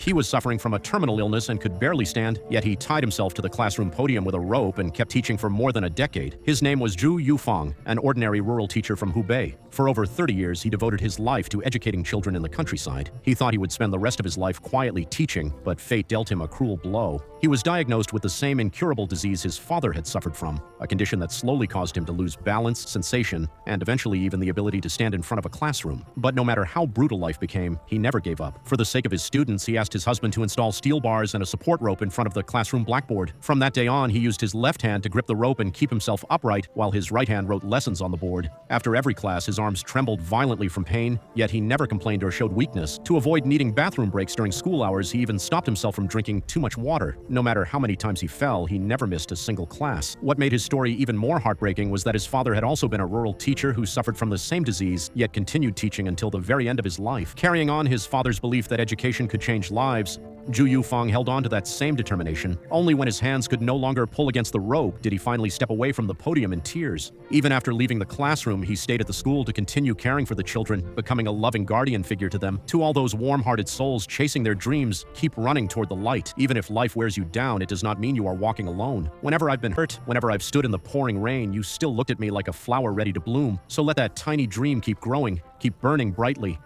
He was suffering from a terminal illness and could barely stand, yet he tied himself to the classroom podium with a rope and kept teaching for more than a decade. His name was Zhu Yufang, an ordinary rural teacher from Hubei. For over 30 years, he devoted his life to educating children in the countryside. He thought he would spend the rest of his life quietly teaching, but fate dealt him a cruel blow. He was diagnosed with the same incurable disease his father had suffered from, a condition that slowly caused him to lose balance, sensation, and eventually even the ability to stand in front of a classroom. But no matter how brutal life became, he never gave up. For the sake of his students, he asked his husband to install steel bars and a support rope in front of the classroom blackboard. From that day on, he used his left hand to grip the rope and keep himself upright, while his right hand wrote lessons on the board. After every class, his arms trembled violently from pain, yet he never complained or showed weakness. To avoid needing bathroom breaks during school hours, he even stopped himself from drinking too much water. No matter how many times he fell, he never missed a single class. What made his story even more heartbreaking was that his father had also been a rural teacher who suffered from the same disease, yet continued teaching until the very end of his life. Carrying on his father's belief that education could change lives, Zhu Yufang held on to that same determination. Only when his hands could no longer pull against the rope did he finally step away from the podium in tears. Even after leaving the classroom, he stayed at the school to continue caring for the children, becoming a loving guardian figure to them. To all those warm-hearted souls chasing their dreams, keep running toward the light. Even if life wears you down, it does not mean you are walking alone. Whenever I've been hurt, whenever I've stood in the pouring rain, you still looked at me like a flower ready to bloom. So let that tiny dream keep growing, keep burning brightly.